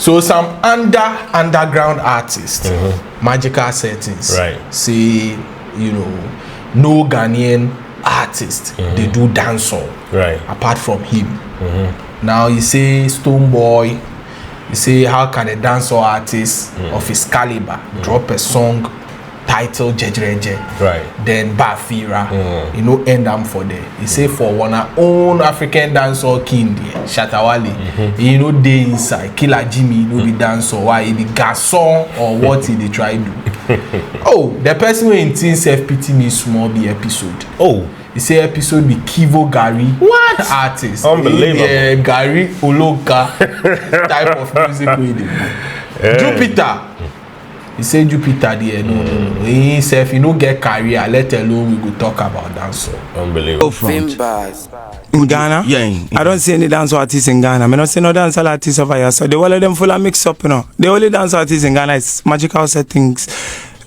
So some underground artists, Magikal settings, right? Say, you know, no Ghanaian artist, they do dancehall, right? Apart from him. Now you say Stonebwoy, you say how can a dancehall artist of his caliber drop a song titled Jejereje, right? Then Bafira, you know, end them for there. You say for one our own African dancehall king there, Shatta Wale, you know, they inside Killer Jimmy, you know, be dancehall, why he be garçon or what he they try do. Oh, the person who in teen self-pity me small be episode. Oh. You say episode be Kivo Gary, what artist? Unbelievable. Yeah, Gary Oloka type of music we do. Jupiter. He say Jupiter there, no. He himself, you know, get career, let alone we go talk about dancehall. Unbelievable. In Ghana? Yeah. I don't see any dancehall artists in Ghana. I don't see no dancehall artists over here. So the all of them full of mix up, you know. The only dancehall artists in Ghana is Magikal settings.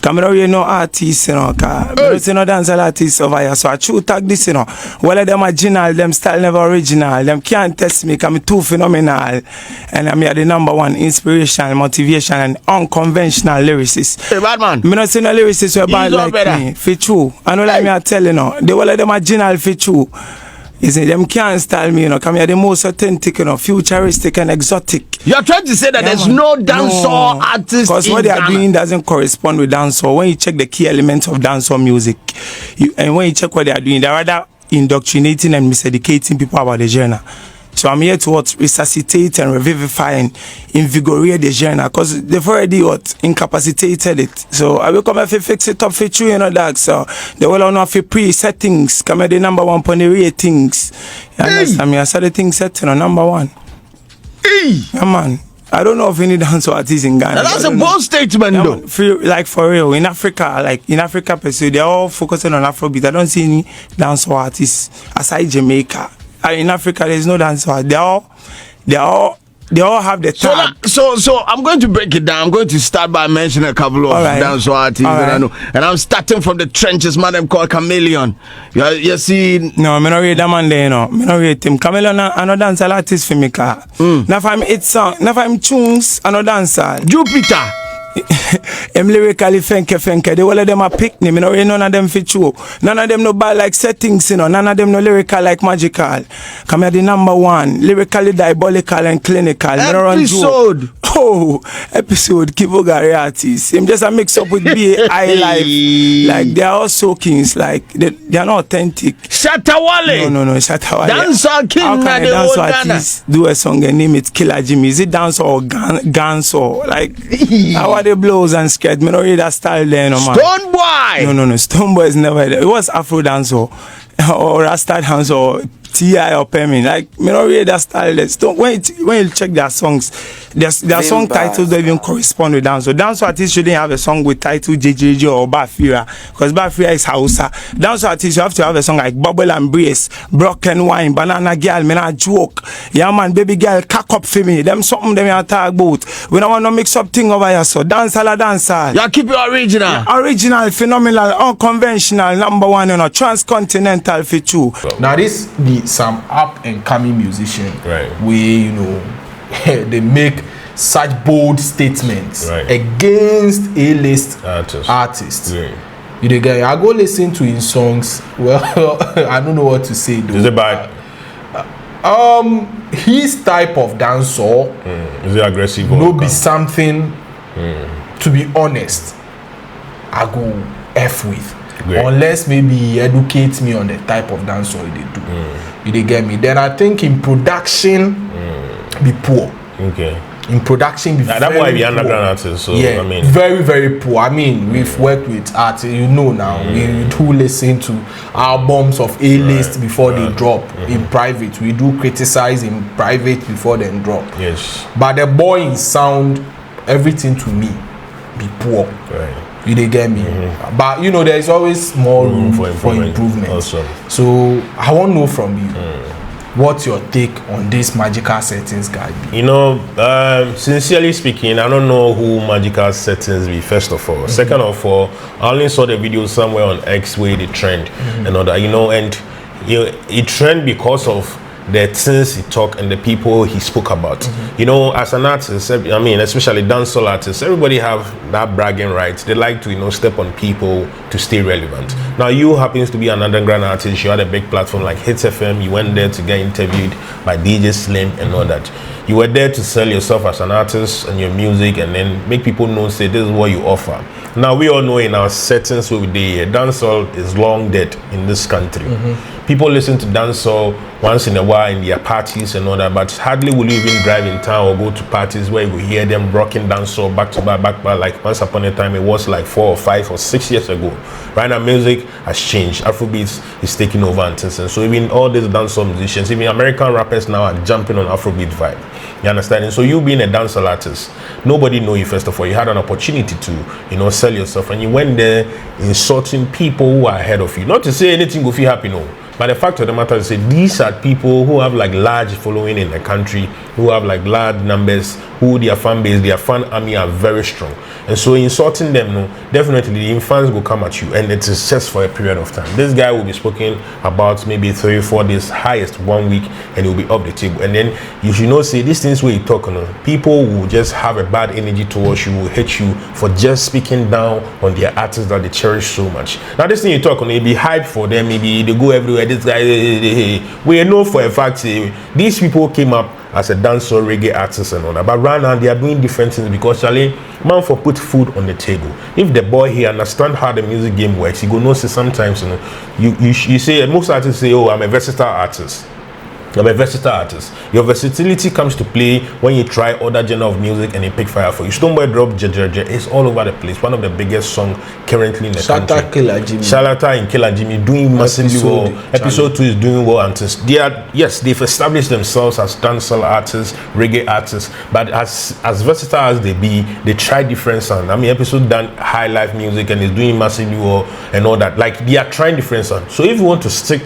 Come here, no artists, you know. I don't see no dancehall artists over here. So I choose tag this, you know. All of them original, them style never original. Them can't test me, I'm too phenomenal. And I'm here the #1 inspirational, motivation, and unconventional lyricist. Hey, bad man. I don't see no lyricists who are bad like me. For true. I know like me, I tell you, know. The all of them original for true. You see, them can't style me, you know. Come here, the most authentic, you know, futuristic and exotic. You're trying to say that there's no dancehall artist because what they are doing doesn't correspond with dancehall. When you check the key elements of dancehall music, and when you check what they are doing, they're rather indoctrinating and miseducating people about the genre. So I'm here to resuscitate and revivify and invigorate the genre because they've already incapacitated it. So I will come and fix it up for you, you know, that. So they will not have pre-settings, come at the #1 on the ratings. You understand me? I saw the thing setting on #1. Yeah, man. I don't know if any dancehall artists in Ghana. Now that's a bold statement, though. Like for real, in Africa, they're all focusing on Afrobeat. I don't see any dancehall artists aside Jamaica. In Africa, there's no dancehall. They all have the tag. So I'm going to break it down. I'm going to start by mentioning a couple of dancehall artists that I know, and I'm starting from the trenches. Man, them called Chameleon. You see? No, I'm not read that man there. No, I'm not read him. Chameleon, I no dancehall artist for me. Now if I'm hit song, now if I'm tunes, I no dancehall. Jupiter. Lyrically fenke. They all of them are pick me. No, none of them fit you. None of them no bad like settings, you know. None of them no lyrical like Magikal. Come here, the #1, lyrically diabolical and clinical. Episode. Episode. Kivo Gary artists. Him just a mix up with B.I. life. Like they are all soakings. Like they are not authentic. Shatta Wale. No, Shatta Wale. Dancehall king. How can a dancehall artist do a song and name it Killer Jimmy? Is it dancehall or dancehall? Like how are the blows and skirt? Me not read that style there, no man. Stonebwoy. No. Stonebwoy is never there. It was Afro dancehall or Rasta dancehall. T.I. or Pemi, like me not read that style. When you check their songs, their song titles don't even correspond with dancehall. Dancehall artists shouldn't have a song with title JJJ or Bafira because Bafira is Hausa. Dancehall artists you have to have a song like Bubble and Brace, Broken Wine, Banana Girl, me not joke. Yeah man, baby girl, cock up for me. Them something them you talk about. We don't want to mix up thing over here. So dancehall. Yeah, keep it original. Yeah, original, phenomenal, unconventional, #1, you know, transcontinental for you. Now this be some up and coming musician, right? We, you know, they make such bold statements against A-list artists. Yeah. You the guy, I go listen to his songs. Well, I don't know what to say though. Is it bad? His type of dancehall is it aggressive? No be something. To be honest, I go F with. Great. Unless maybe he educates me on the type of dancehall they do. You they get me? Then I think in production be poor. Okay. In production be very that boy be poor. underground artist, so yeah, I mean very, very poor. I mean, we've worked with artists, you know now. We do listen to albums of A-list before they drop in private. We do criticize in private before they drop. Yes. But the boy in sound, everything to me be poor. Right. You they get me? But you know, there is always more room for improvement. Awesome. So I want to know from you, what's your take on this Magikal settings guy? You know, sincerely speaking, I don't know who Magikal settings be. First of all, second of all, I only saw the video somewhere on X where the trend and all that. You know, and it trend because of the things he talked and the people he spoke about. You know, as an artist, I mean, especially dancehall artists, everybody have that bragging right. They like to, you know, step on people to stay relevant. Now, you happens to be an underground artist. You had a big platform like Hits FM. You went there to get interviewed by DJ Slim and all that. You were there to sell yourself as an artist and your music, and then make people know, say, this is what you offer. Now, we all know in our settings where we did, dancehall is long dead in this country. People listen to dancehall once in a while in their parties and all that, but hardly will you even drive in town or go to parties where you will hear them rocking dancehall back to back. Like once upon a time, it was like 4 or 5 or 6 years ago. Right now, music has changed. Afrobeats is taking over and things. And so even all these dancehall musicians, even American rappers now are jumping on Afrobeat vibe. You understand? And so you being a dancehall artist, nobody know you first of all. You had an opportunity to, you know, sell yourself, and you went there insulting people who are ahead of you. Not to say anything will feel happy, no. But the fact of the matter is that these are people who have like large following in the country, who have like large numbers, who their fan base, their fan army are very strong. And so insulting them, no, definitely the fans will come at you, and it is just for a period of time. This guy will be spoken about maybe 3 or 4 days, highest 1 week, and he will be off the table. And then you should know, say these things where you talk, no, people will just have a bad energy towards you, will hate you for just speaking down on their artists that they cherish so much. Now this thing you talk on, it be hype for them, maybe they go everywhere. This guy, we know for a fact, these people came up as a dancehall reggae artist and all that, but right now they are doing different things because Charlie, man, for put food on the table. If the boy he understand how the music game works, he go know, say sometimes, you know, you say, most artists say, oh, I'm a versatile artist. I'm a versatile artist. Your versatility comes to play when you try other genre of music and it pick fire for you. Stonebwoy drop Jejeje. It's all over the place. One of the biggest songs currently in the country. Shatta and Killer Jimmy doing massively well. Episode 2 is doing well, and they are, yes, they've established themselves as dancehall artists, reggae artists, but as versatile as they be, they try different sound. I mean, episode done high life music and is doing massively well and all that. Like they are trying different sound. So if you want to stick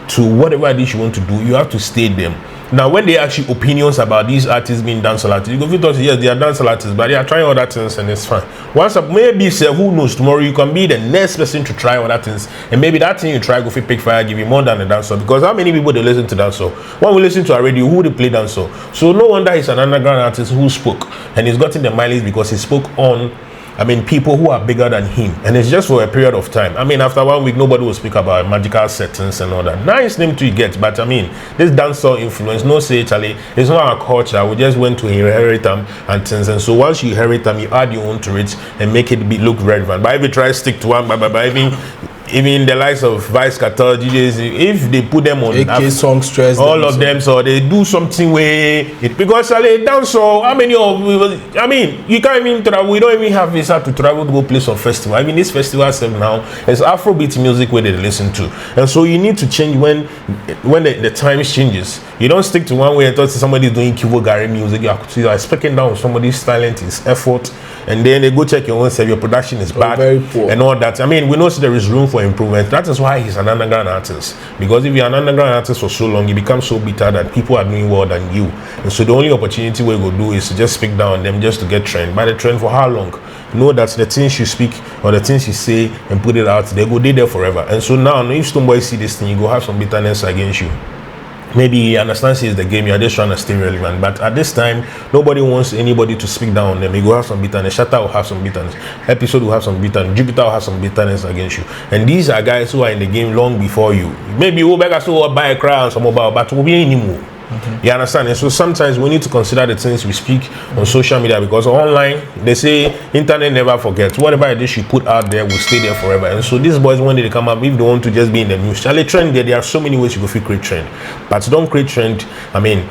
to whatever it is you want to do, you have to stay them. Now, when they ask you opinions about these artists being dancehall artists, you go feel to say, yes, they are dancehall artists, but they are trying other things and it's fine. Once maybe say, who knows, tomorrow you can be the next person to try other things, and maybe that thing you try go fit pick fire, give you more than a dancehall. Because how many people they listen to dancehall? When we listen to a radio, who they play dancehall? So no wonder he's an underground artist who spoke, and he's gotten the mileage because he spoke on, I mean, people who are bigger than him, and it's just for a period of time. I mean, after 1 week, nobody will speak about Magikal settings and all that. Nice name to get, but I mean, this dancehall influence, no say, Charlie, it's not our culture. We just went to inherit them and things, and so once you inherit them, you add your own to it and make it look relevant. But if you try to stick to one, even the likes of Vice Cartel DJs, if they put them on AK song stress, all of them, so they do something where it, because Charlie dance, so how many of we, I mean, you can't even travel, we don't even have visa to travel to go play some festival. I mean, this festival now is Afrobeat music where they listen to, and so you need to change when the times changes. You don't stick to one way and thought somebody is doing Kivo Gary music. You are speaking down somebody's talent, his effort, and then they go check your own self, your production is bad and all that. I mean, we know there is room for improvement. That is why he's an underground artist, because if you're an underground artist for so long, you become so bitter that people are doing more than you, and so the only opportunity we go do is to just speak down on them just to get trend. By the trend for how long? Know that the things you speak or the things you say and put it out, they go there forever. And so now if Stonebwoy see this thing, you go have some bitterness against you. Maybe he understands it's the game, you're just trying to stay relevant. But at this time, nobody wants anybody to speak down on them. You go have some bitterness. Shatta will have some bitterness. Episode will have some bitterness. Jupiter will have some bitterness against you. And these are guys who are in the game long before you. Maybe we'll buy a crowd and some mobile, but we'll be anymore. You understand? And so sometimes we need to consider the things we speak on social media, because online they say internet never forgets. Whatever it is you put out there will stay there forever. And so these boys, when they come up, if they want to just be in the news, shall they trend there are so many ways you can create trend, but don't create trend. I mean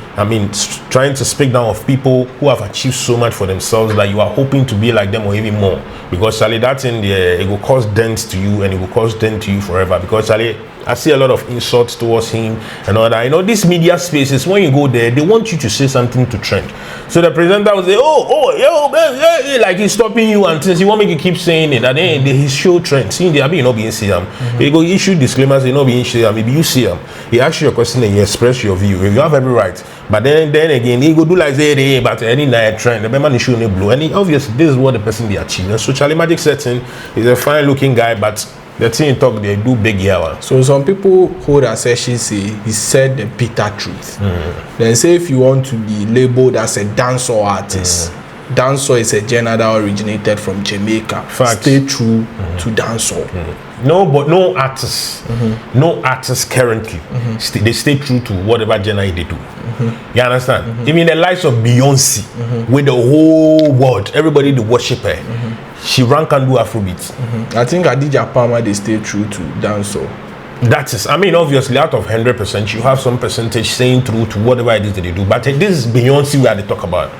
trying to speak down of people who have achieved so much for themselves that you are hoping to be like them or even more, because Charlie, that in there, it will cause dent to you, and it will cause dent to you forever. Because Charlie, I see a lot of insults towards him and all that. You know, these media spaces, when you go there, they want you to say something to trend. So the presenter will say, yo, like he's stopping you and things. You want me to keep saying it. And then his show trend. See, they are being not being see him. He go issue disclaimers, you not being see him. Maybe you see him. He asks you a question and you express your view. You have every right. But then again, he go do like say, but any night trend. The man is showing blue. And obviously, this is what the person they achieve. And so Charlie Magic setting is a fine looking guy, but The thing talk, they do big yawa. So some people hold assertion say he said the bitter truth. Then say if you want to be labeled as a dancehall artist, dancehall is a genre that originated from Jamaica. Facts. Stay true to dancehall. No, but no artists, no artists currently, they stay true to whatever genre they do. You understand? Even the likes of Beyonce, with the whole world, everybody they worship her. She rank and do Afrobeat. I think Adidja Palmer they stay true to dancehall. That is, I mean, obviously, out of 100%, you have some percentage staying true to whatever it is that they do. But this is Beyonce where they talk about.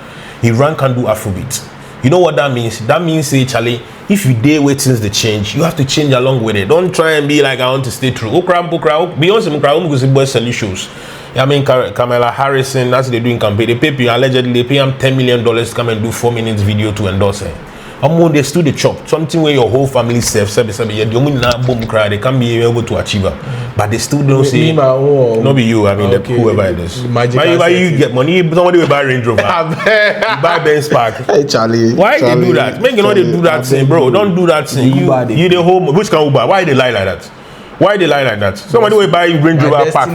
He rank and do Afrobeat. You know what that means? That means, say, Charlie, if you dare wait since the change, you have to change along with it. Don't try and be like, I want to stay true. Beyonce, because the boys selling shows. I mean, Kamala Harrison, that's what they doing campaign. They pay, allegedly, they pay him $10 million to come and do 4 minutes video to endorse her. They still the chop. Something where your whole family self they can't be able to achieve it. But they still don't say not be you, I mean okay, whoever it is. Why you get money, somebody will buy Range Rover. You buy Benz Park. Hey Charlie. Why Charlie, they do that? Make you know they do that thing, bro. Don't do that thing. You the home which can Uber? Why they lie like that? Why they lie like that? Somebody will buy Range Rover Park.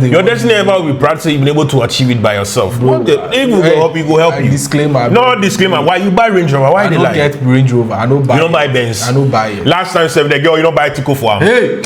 Your destiny helper will be practically been able to achieve it by yourself. Bro, if you go help, you go help you. Disclaimer. No disclaimer. Why you buy Range Rover? Why they lie? I don't get Range Rover. I don't buy. You don't buy Benz. I don't buy it. Last time, the girl, you don't buy Tico for him. Hey,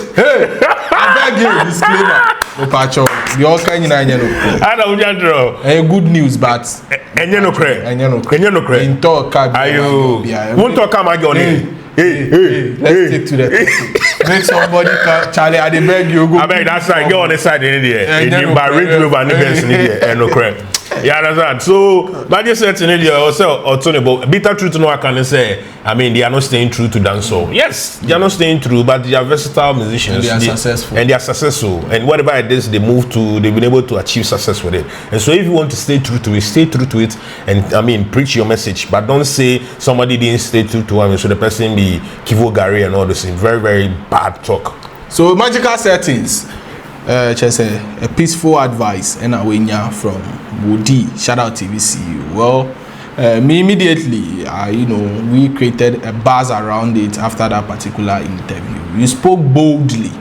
I beg you. Disclaimer. No pacho. The all kind of I don't know. Good news, but enye no cre. In talk, ayo. Won't talk am again. Hey, let's take to the topic. Make somebody Charlie, I beg you go. I beg that side, go on the side in there. You buy Range Rover and the Benz in there, and no crap. You understand? So, but just said in there also, or Tony, but bitter truth no I can say. I mean, they are not staying true to dancehall. Yes, they are not staying true, but they are versatile musicians. And they are successful. And they are successful. And whatever it is they move to, they've been able to achieve success with it. And so, if you want to stay true to it, stay true to it. And I mean, preach your message, but don't say somebody didn't stay true to it. So the person be Kivo Gary and all this. Very, very bad talk. So, Magikal settings. Just a peaceful advice and a winner from Woody. Shout out TVC. Well, me immediately, we created a buzz around it after that particular interview. You spoke boldly.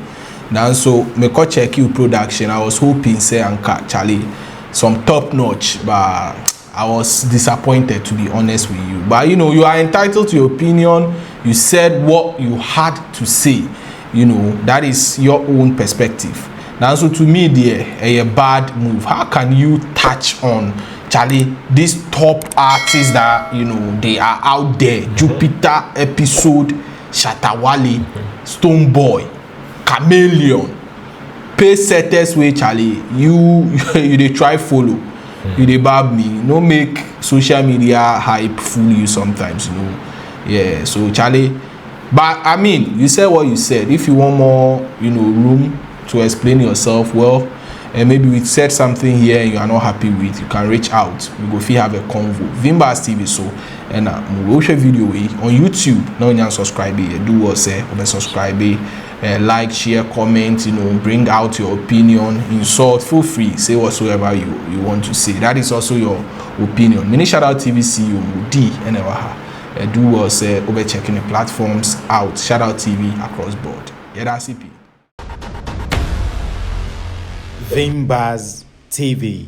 Now, so me go check you production. I was hoping say and Charlie some top notch, but I was disappointed to be honest with you. But you are entitled to your opinion. You said what you had to say. That is your own perspective. Now, so to me, a bad move. How can you touch on Charlie these top artists that they are out there? Jupiter, Episode, Shatta, Wale, Stonebwoy, Chameleon, pay setters way Charlie. You they try follow. You they bab me. No make social media hype fool you sometimes. Yeah. So Charlie, but I mean, you said what you said. If you want more, room to explain yourself, well, and maybe we said something here and you are not happy with, you can reach out. We go feel have a convo. Vimbas TV so and we watch a video on YouTube. Now you subscribe, do what say, subscribe, like, share, comment, bring out your opinion, insult, feel free, say whatsoever you want to say. That is also your opinion. Many shout out TV CEO D and do what say over checking the platforms out. Shout out TV across board. Yeah, that's it. Vimbas TV.